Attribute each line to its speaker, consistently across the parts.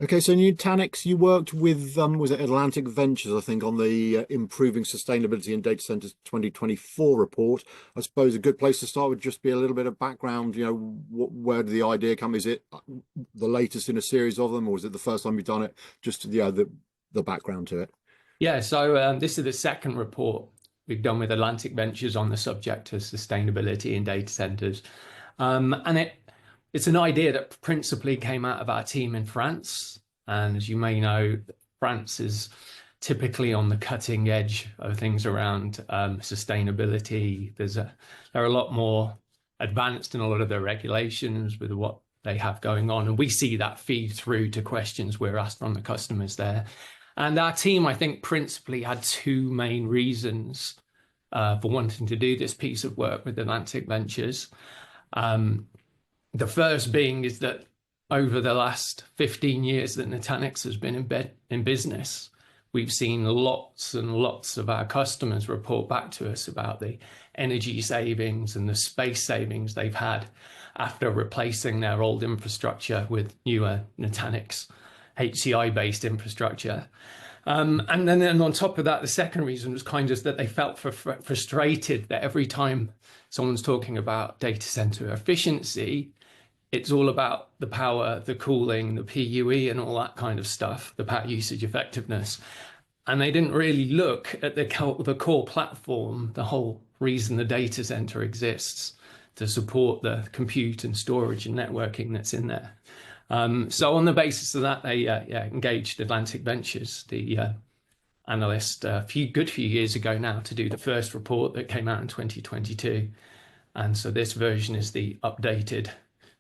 Speaker 1: Okay, so Nutanix, you worked with, was it Atlantic Ventures, I think, on the Improving Sustainability in Data Centers 2024 report. I suppose a good place to start would just be a little bit of background, where did the idea come? Is it the latest in a series of them, or is it the first time you've done it? Just, the background to it.
Speaker 2: Yeah, so this is the second report we've done with Atlantic Ventures on the subject of sustainability in data centers. And it's an idea that principally came out of our team in France. And as you may know, France is typically on the cutting edge of things around sustainability. They're a lot more advanced in a lot of their regulations with what they have going on. And we see that feed through to questions we're asked from the customers there. And our team, I think, principally had two main reasons for wanting to do this piece of work with Atlantic Ventures. The first being is that over the last 15 years that Nutanix has been in business, we've seen lots and lots of our customers report back to us about the energy savings and the space savings they've had after replacing their old infrastructure with newer Nutanix HCI-based infrastructure. And then on top of that, the second reason was kind of that they felt frustrated that every time someone's talking about data center efficiency, it's all about the power, the cooling, the PUE and all that kind of stuff, the power usage effectiveness. And they didn't really look at the core platform, the whole reason the data center exists, to support the compute and storage and networking that's in there. So on the basis of that, they engaged Atlantic Ventures, the analyst, a few years ago now, to do the first report that came out in 2022. And so this version is the updated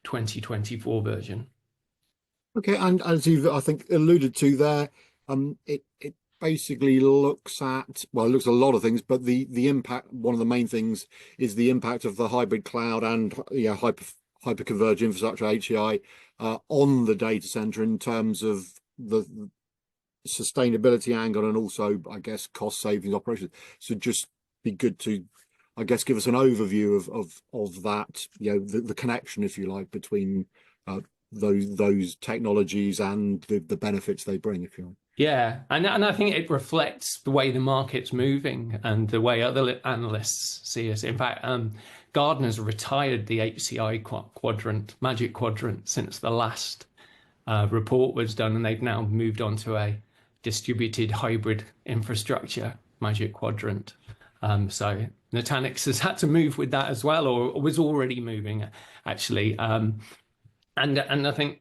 Speaker 2: 2024 version.
Speaker 1: Okay, and as you've, I think, alluded to there, it basically looks at, well, it looks at a lot of things, but the impact, one of the main things is the impact of the hybrid cloud and hyperconverged infrastructure, HCI, on the data center in terms of the sustainability angle and also, I guess, cost savings operations. So just be good to, I guess, give us an overview of that, the connection, if you like, between those technologies and the benefits they bring, if you like.
Speaker 2: Yeah, and I think it reflects the way the market's moving and the way other analysts see us. In fact, Gartner's retired the HCI quadrant, Magic Quadrant, since the last report was done, and they've now moved on to a distributed hybrid infrastructure Magic Quadrant. So Nutanix has had to move with that as well, or was already moving, actually. And I think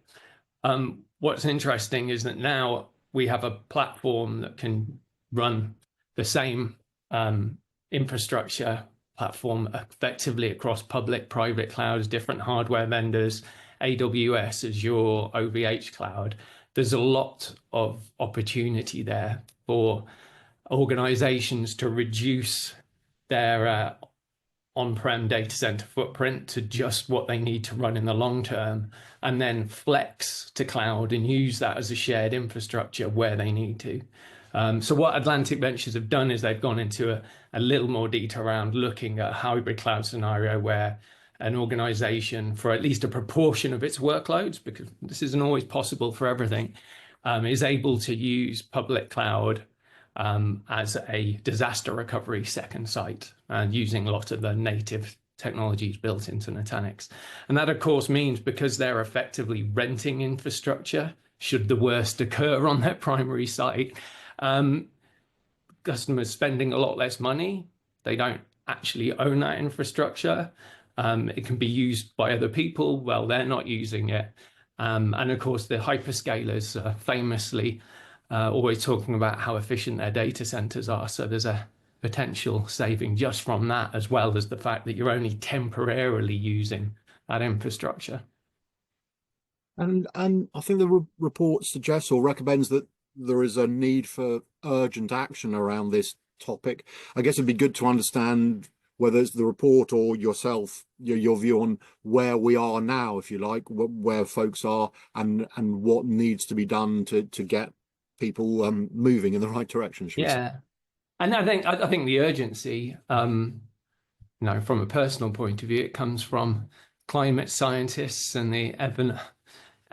Speaker 2: what's interesting is that now we have a platform that can run the same infrastructure platform effectively across public, private clouds, different hardware vendors, AWS, Azure, OVH cloud. There's a lot of opportunity there for organizations to reduce their on-prem data center footprint to just what they need to run in the long term, and then flex to cloud and use that as a shared infrastructure where they need to. So what Atlantic Ventures have done is they've gone into a little more detail around looking at a hybrid cloud scenario where an organization, for at least a proportion of its workloads, because this isn't always possible for everything, is able to use public cloud as a disaster recovery second site, using a lot of the native technologies built into Nutanix. And that, of course, means because they're effectively renting infrastructure, should the worst occur on their primary site, customers spending a lot less money. They don't actually own that infrastructure. It can be used by other people. Well, they're not using it. And of course, the hyperscalers are famously always talking about how efficient their data centers are. So there's a potential saving just from that, as well as the fact that you're only temporarily using that infrastructure.
Speaker 1: And I think the report suggests or recommends that there is a need for urgent action around this topic. I guess it'd be good to understand whether it's the report or yourself, your view on where we are now, if you like, where folks are, and what needs to be done to get people moving in the right direction.
Speaker 2: Yeah, and I think the urgency, from a personal point of view, it comes from climate scientists and the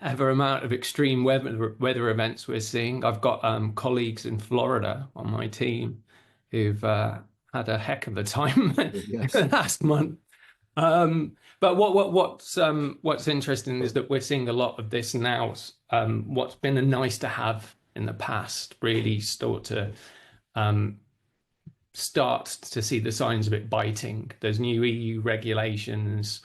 Speaker 2: ever amount of extreme weather events we're seeing. I've got colleagues in Florida on my team who've had a heck of a time
Speaker 1: Yes.
Speaker 2: last month. But what's interesting is that we're seeing a lot of this now. What's been a nice to have in the past really start to see the signs of it biting. There's new EU regulations,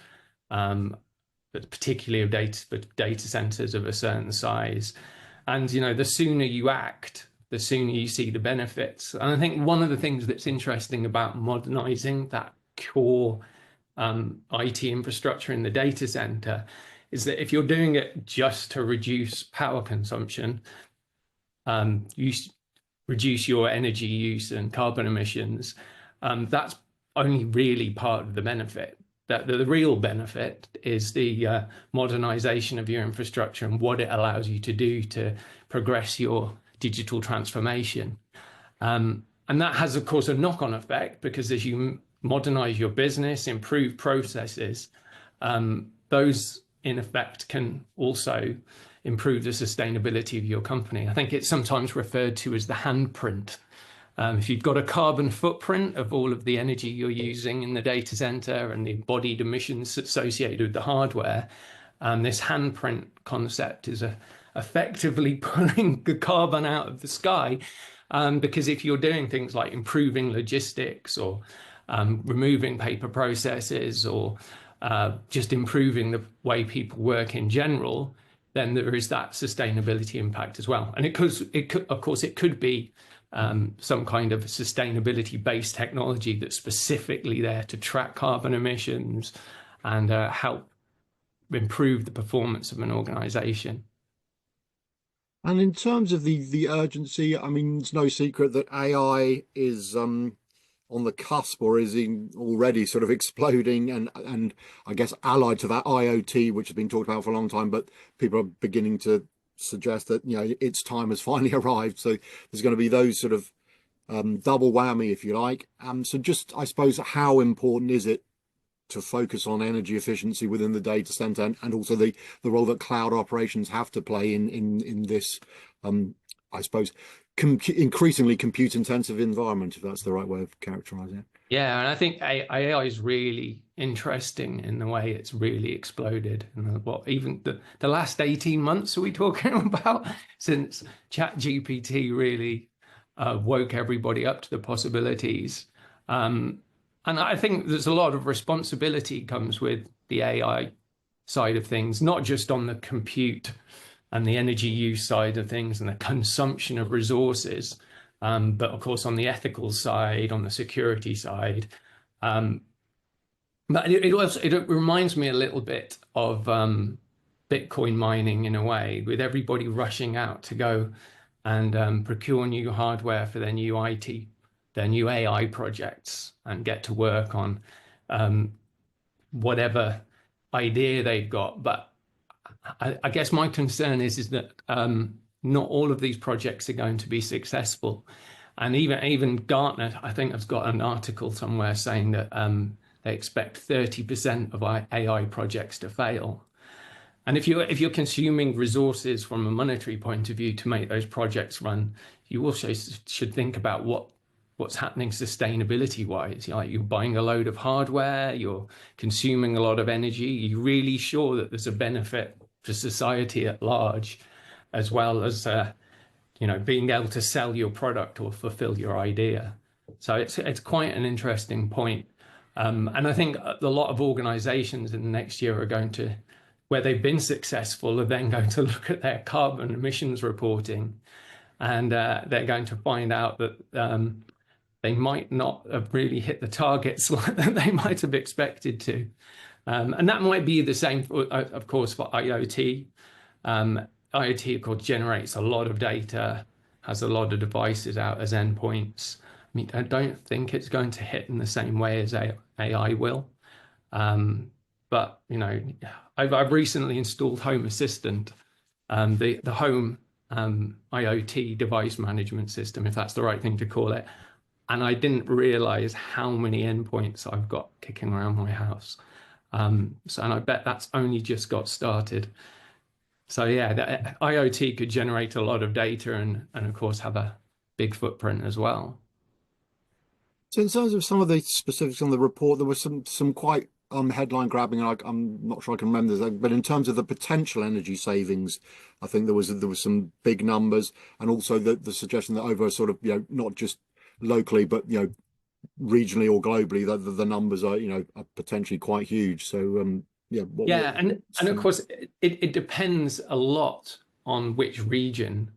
Speaker 2: but particularly of data centers of a certain size. And the sooner you act, the sooner you see the benefits. And I think one of the things that's interesting about modernizing that core IT infrastructure in the data center is that if you're doing it just to reduce power consumption, you reduce your energy use and carbon emissions, that's only really part of the benefit. That the real benefit is the modernization of your infrastructure and what it allows you to do to progress your digital transformation. And that has, of course, a knock-on effect, because as you modernize your business, improve processes, those in effect can also improve the sustainability of your company. I think it's sometimes referred to as the handprint. If you've got a carbon footprint of all of the energy you're using in the data center and the embodied emissions associated with the hardware, this handprint concept is effectively pulling the carbon out of the sky. Because if you're doing things like improving logistics or removing paper processes or just improving the way people work in general, then there is that sustainability impact as well. And of course, it could be some kind of sustainability-based technology that's specifically there to track carbon emissions and help improve the performance of an organization.
Speaker 1: And in terms of the urgency, I mean, it's no secret that AI is on the cusp, or is already sort of exploding, and I guess allied to that IoT, which has been talked about for a long time, but people are beginning to suggest that its time has finally arrived. So there's going to be those sort of double whammy, if you like. So just, I suppose, how important is it to focus on energy efficiency within the data center, and also the role that cloud operations have to play in this, I suppose, increasingly compute intensive environment, if that's the right way of characterizing it.
Speaker 2: Yeah, and I think AI is really interesting in the way it's really exploded. And what even the last 18 months are we talking about, since ChatGPT really woke everybody up to the possibilities. And I think there's a lot of responsibility comes with the AI side of things, not just on the compute and the energy use side of things and the consumption of resources, but of course on the ethical side, on the security side. But it reminds me a little bit of Bitcoin mining in a way, with everybody rushing out to go and procure new hardware for their new AI projects and get to work on whatever idea they've got. But I guess my concern is that not all of these projects are going to be successful. And even Gartner, I think, has got an article somewhere saying that they expect 30% of AI projects to fail. And if you're consuming resources from a monetary point of view to make those projects run, you also should think about what's happening sustainability wise. Like, you're buying a load of hardware, you're consuming a lot of energy. You're really sure that there's a benefit for society at large, as well as being able to sell your product or fulfill your idea. So it's quite an interesting point. And I think a lot of organizations in the next year are going to, where they've been successful, are then going to look at their carbon emissions reporting, and they're going to find out that they might not have really hit the targets that they might have expected to. And that might be the same, of course, for IoT. IoT, of course, generates a lot of data, has a lot of devices out as endpoints. I mean, I don't think it's going to hit in the same way as AI will. But I've recently installed Home Assistant, the home IoT device management system, if that's the right thing to call it. And I didn't realize how many endpoints I've got kicking around my house. And I bet that's only just got started. So yeah, the IoT could generate a lot of data and of course have a big footprint as well.
Speaker 1: So in terms of some of the specifics on the report, there was some quite headline grabbing, and I'm not sure I can remember this, but in terms of the potential energy savings, I think there was some big numbers, and also the suggestion that over sort of not just locally but regionally or globally, that the numbers are potentially quite huge. So yeah,
Speaker 2: Yeah, and of course it depends a lot on which region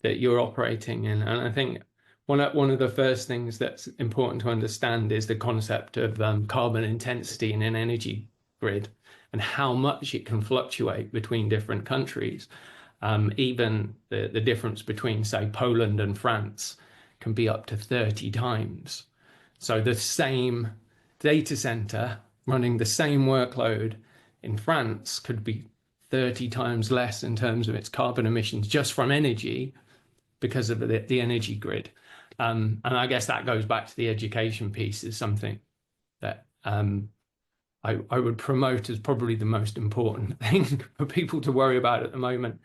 Speaker 2: that you're operating in. And I think one of the first things that's important to understand is the concept of carbon intensity in an energy grid and how much it can fluctuate between different countries. Even the difference between, say, Poland and France can be up to 30 times. So the same data center running the same workload in France could be 30 times less in terms of its carbon emissions just from energy because of the energy grid. And I guess that goes back to the education piece, is something that I would promote as probably the most important thing for people to worry about at the moment.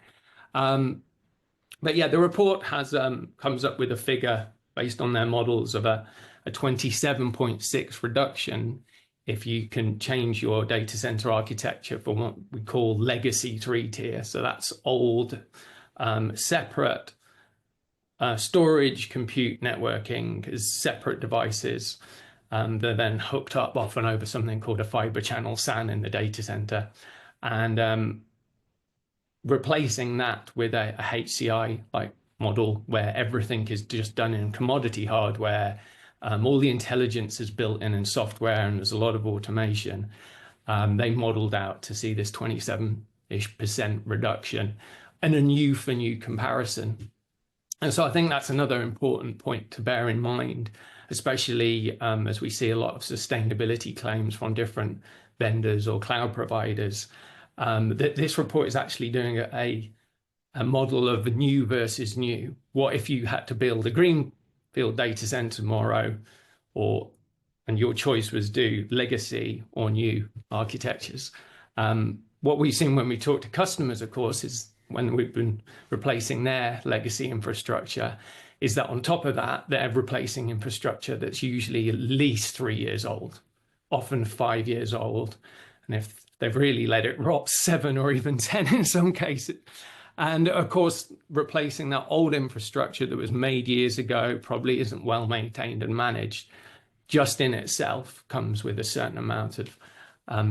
Speaker 2: But yeah, the report has comes up with a figure based on their models of a 27.6 reduction if you can change your data center architecture from what we call legacy 3-tier. So that's old, separate storage, compute, networking as separate devices. They're then hooked up often over something called a fiber channel SAN in the data center. And replacing that with a HCI like model where everything is just done in commodity hardware, all the intelligence is built in software, and there's a lot of automation. They modeled out to see this 27-ish% reduction and a new for new comparison. And so I think that's another important point to bear in mind, especially as we see a lot of sustainability claims from different vendors or cloud providers. That this report is actually doing a model of new versus new. What if you had to build a greenfield data center tomorrow, and your choice was do legacy or new architectures? What we've seen when we talk to customers, of course, is when we've been replacing their legacy infrastructure, is that on top of that, they're replacing infrastructure that's usually at least 3 years old, often 5 years old. And if they've really let it rot, 7 or even 10 in some cases. And of course, replacing that old infrastructure that was made years ago probably isn't well maintained and managed, just in itself comes with a certain amount of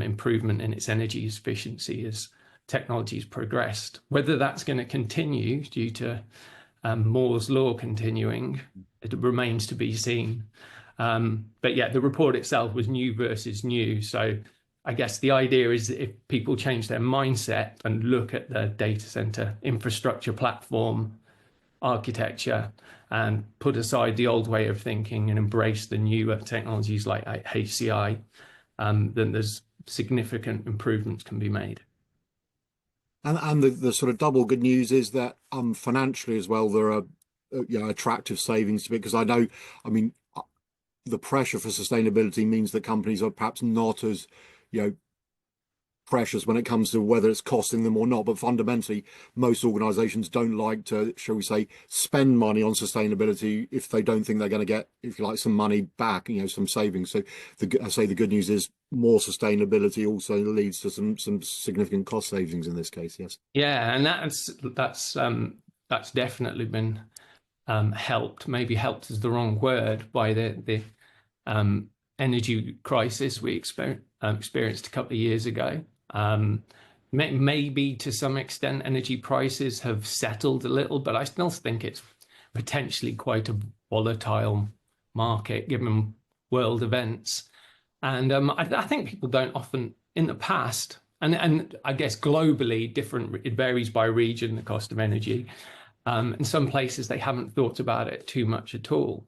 Speaker 2: improvement in its energy efficiency as technology's progressed. Whether that's going to continue due to Moore's law continuing, it remains to be seen. But yeah, the report itself was new versus new. So I guess the idea is that if people change their mindset and look at the data center infrastructure platform architecture and put aside the old way of thinking and embrace the newer technologies like HCI, then there's significant improvements can be made.
Speaker 1: And the sort of double good news is that financially as well, there are attractive savings to it, because I mean, the pressure for sustainability means that companies are perhaps not as precious when it comes to whether it's costing them or not. But fundamentally, most organizations don't like to, shall we say, spend money on sustainability if they don't think they're going to get, if you like, some money back, some savings. So I say the good news is more sustainability also leads to some significant cost savings in this case. Yes.
Speaker 2: Yeah, and that's definitely been helped. Maybe helped is the wrong word, by the energy crisis we experienced a couple of years ago. Maybe to some extent energy prices have settled a little, but I still think it's potentially quite a volatile market given world events. And I think people don't often, in the past, and I guess globally different, it varies by region, the cost of energy. In some places they haven't thought about it too much at all.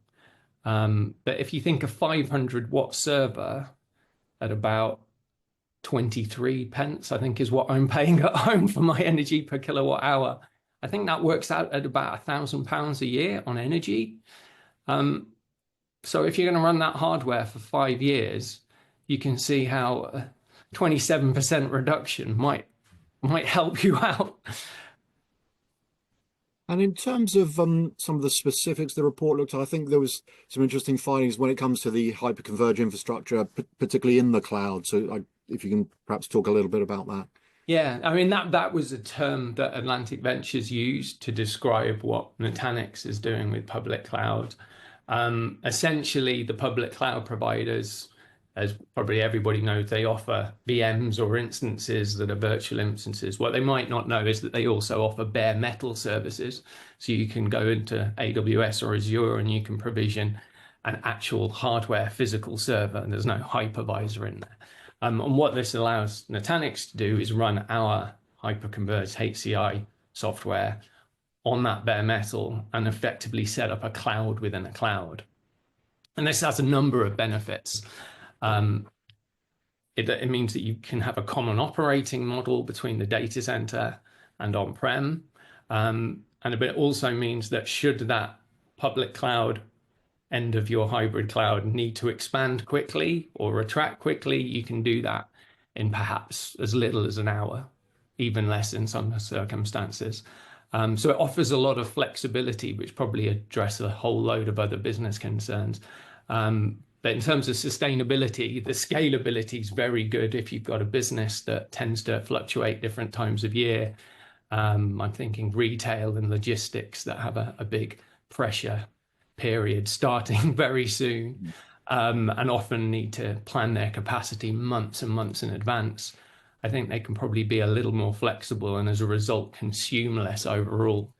Speaker 2: But if you think a 500-watt server at about 23 pence, I think is what I'm paying at home for my energy per kilowatt hour. I think that works out at about £1,000 a year on energy. So if you're going to run that hardware for 5 years, you can see how a 27% reduction might might help you out.
Speaker 1: And in terms of some of the specifics the report looked at, I think there was some interesting findings when it comes to the hyperconverged infrastructure, particularly in the cloud. So if you can perhaps talk a little bit about that.
Speaker 2: Yeah, I mean that was a term that Atlantic Ventures used to describe what Nutanix is doing with public cloud. Essentially, the public cloud providers, as probably everybody knows, they offer VMs or instances that are virtual instances. What they might not know is that they also offer bare metal services. So you can go into AWS or Azure and you can provision an actual hardware physical server, and there's no hypervisor in there. And what this allows Nutanix to do is run our hyperconverged HCI software on that bare metal and effectively set up a cloud within a cloud. And this has a number of benefits. It means that you can have a common operating model between the data center and on-prem. And it also means that should that public cloud end of your hybrid cloud need to expand quickly or retract quickly, you can do that in perhaps as little as an hour, even less in some circumstances. So it offers a lot of flexibility, which probably address a whole load of other business concerns. But in terms of sustainability, the scalability is very good if you've got a business that tends to fluctuate different times of year. I'm thinking retail and logistics that have a big pressure period starting very soon, and often need to plan their capacity months and months in advance. I think they can probably be a little more flexible and as a result consume less overall.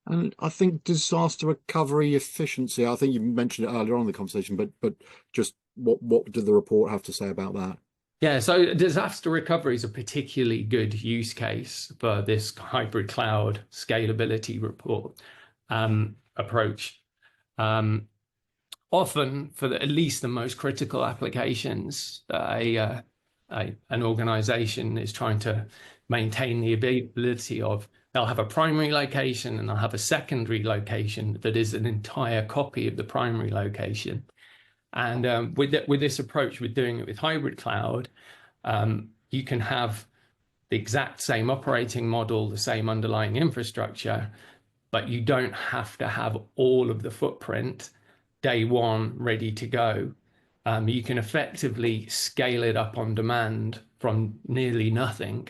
Speaker 1: And I think disaster recovery efficiency, I think you mentioned it earlier on in the conversation, but just what did the report have to say about that?
Speaker 2: Yeah, so disaster recovery is a particularly good use case for this hybrid cloud scalability report approach. Often for at least the most critical applications, an organization is trying to maintain the ability of, they'll have a primary location and they'll have a secondary location that is an entire copy of the primary location. And with this approach, we're doing it with hybrid cloud, you can have the exact same operating model, the same underlying infrastructure, but you don't have to have all of the footprint day one ready to go. You can effectively scale it up on demand from nearly nothing.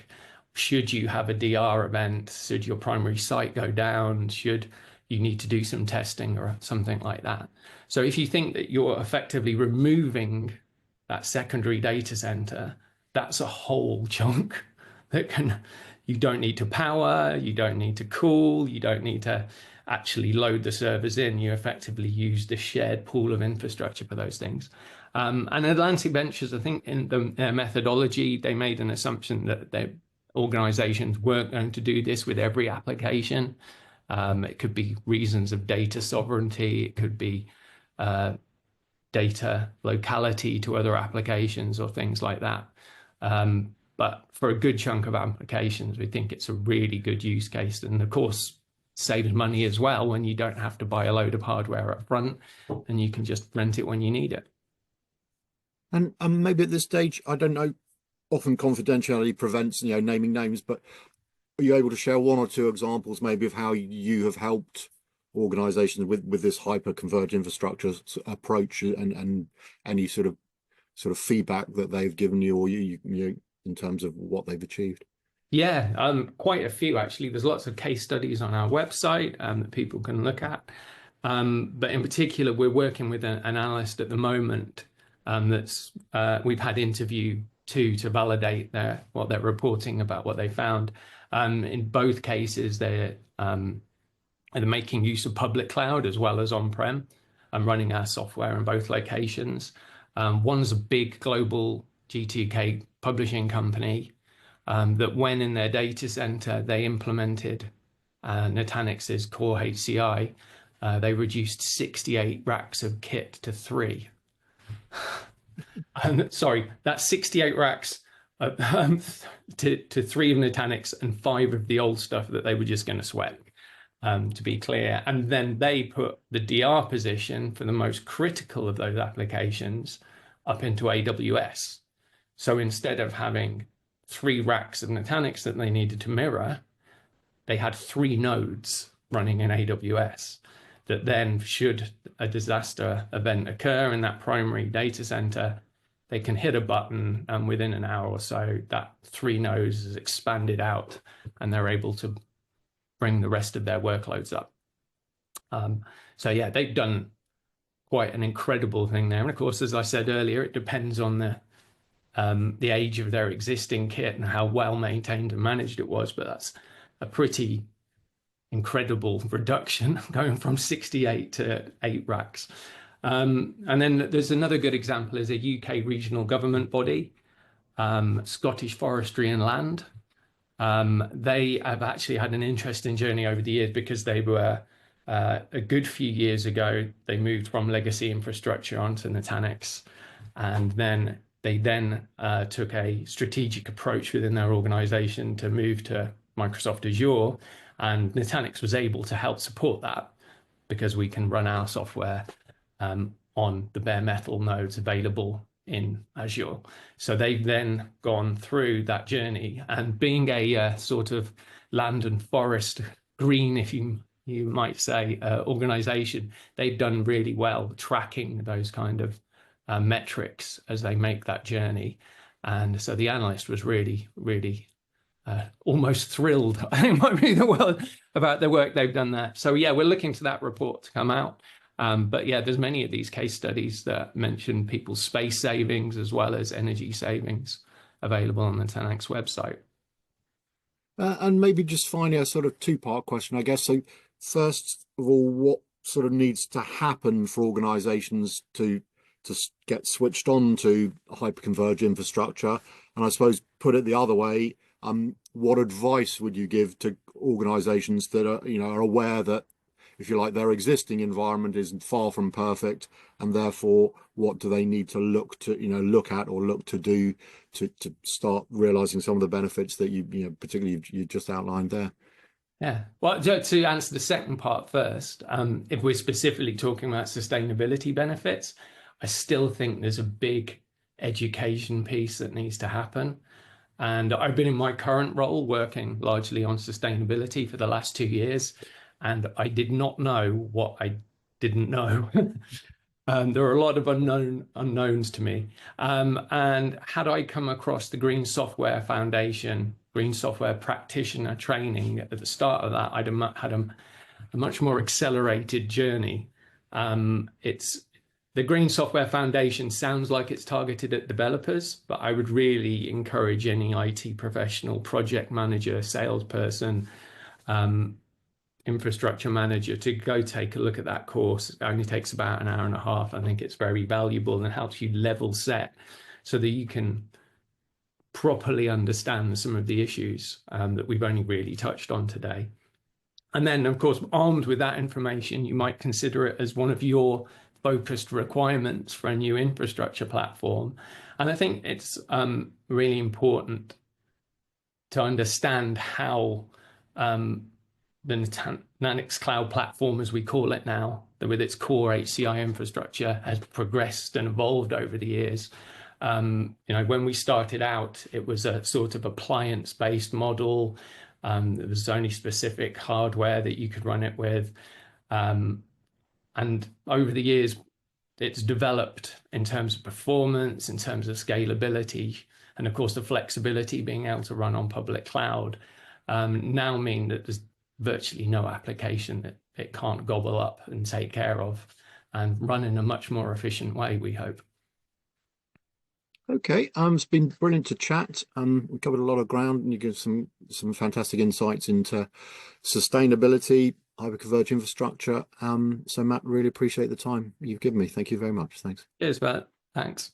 Speaker 2: Should you have a DR event, should your primary site go down, should you need to do some testing or something like that. So if you think that you're effectively removing that secondary data center, that's a whole chunk that you don't need to power, you don't need to cool, you don't need to actually load the servers in. You effectively use the shared pool of infrastructure for those things. And Atlantic Ventures, I think in their methodology, they made an assumption that their organizations weren't going to do this with every application. It could be reasons of data sovereignty, it could be data locality to other applications or things like that. But for a good chunk of applications, we think it's a really good use case. And of course, saves money as well when you don't have to buy a load of hardware up front and you can just rent it when you need it.
Speaker 1: And maybe at this stage, I don't know, often confidentiality prevents, naming names, but are you able to share one or two examples maybe of how you have helped organizations with this hyper-converged infrastructure approach and any sort of feedback that they've given you or you in terms of what they've achieved?
Speaker 2: Yeah, quite a few actually. There's lots of case studies on our website that people can look at. But in particular, we're working with an analyst at the moment that's we've had interview to validate what they're reporting about what they found. In both cases, they're making use of public cloud as well as on-prem and running our software in both locations. One's a big global G2K publishing company that when in their data center, they implemented Nutanix's core HCI, they reduced 68 racks of kit to 3. Sorry, that's 68 racks to 3 of Nutanix and 5 of the old stuff that they were just going to sweat, to be clear. And then they put the DR position for the most critical of those applications up into AWS. So instead of having 3 racks of Nutanix that they needed to mirror, they had 3 nodes running in AWS that then, should a disaster event occur in that primary data center, they can hit a button and within an hour or so, that 3 nodes is expanded out and they're able to bring the rest of their workloads up. So yeah, they've done quite an incredible thing there. And of course, as I said earlier, it depends on the age of their existing kit and how well maintained and managed it was, but that's a pretty incredible reduction going from 68 to 8 racks. And then there's another good example is a UK regional government body, Scottish Forestry and Land. They have actually had an interesting journey over the years because they were a good few years ago, they moved from legacy infrastructure onto Nutanix, and then they took a strategic approach within their organization to move to Microsoft Azure, and Nutanix was able to help support that because we can run our software on the bare metal nodes available in Azure. So they've then gone through that journey, and being a sort of land and forest green, if you might say, organization, they've done really well tracking those kind of metrics as they make that journey. And so the analyst was really, really almost thrilled, I think might be the word, about the work they've done there. So yeah, we're looking to that report to come out. But yeah, there's many of these case studies that mention people's space savings as well as energy savings available on the Nutanix website.
Speaker 1: And maybe just finally a sort of 2-part question, I guess. So first of all, what sort of needs to happen for organizations to get switched on to hyperconverged infrastructure? And I suppose, put it the other way, what advice would you give to organizations that are aware that, if you like, their existing environment is far from perfect, and therefore what do they need to look at or look to do to start realizing some of the benefits that particularly you just outlined there?
Speaker 2: Yeah, well, to answer the second part first, if we're specifically talking about sustainability benefits, I still think there's a big education piece that needs to happen. And I've been in my current role working largely on sustainability for the last 2 years, and I did not know what I didn't know. There are a lot of unknowns to me. And had I come across the Green Software Foundation, Green Software Practitioner training at the start of that, I'd have had a much more accelerated journey. The Green Software Foundation sounds like it's targeted at developers, but I would really encourage any IT professional, project manager, salesperson, infrastructure manager to go take a look at that course. It only takes about an hour and a half. I think it's very valuable and helps you level set so that you can properly understand some of the issues that we've only really touched on today. And then, of course, armed with that information, you might consider it as one of your focused requirements for a new infrastructure platform. And I think it's really important to understand how the Nutanix cloud platform, as we call it now, with its core HCI infrastructure, has progressed and evolved over the years. When we started out, it was a sort of appliance-based model. There was only specific hardware that you could run it with. And over the years, it's developed in terms of performance, in terms of scalability, and of course, the flexibility being able to run on public cloud now mean that there's virtually no application that it can't gobble up and take care of and run in a much more efficient way, we hope.
Speaker 1: Okay, it's been brilliant to chat. We covered a lot of ground, and you give some fantastic insights into sustainability, hyperconverged infrastructure. So Matt, really appreciate the time you've given me. Thank you very much. Thanks.
Speaker 2: Cheers, Matt. Thanks.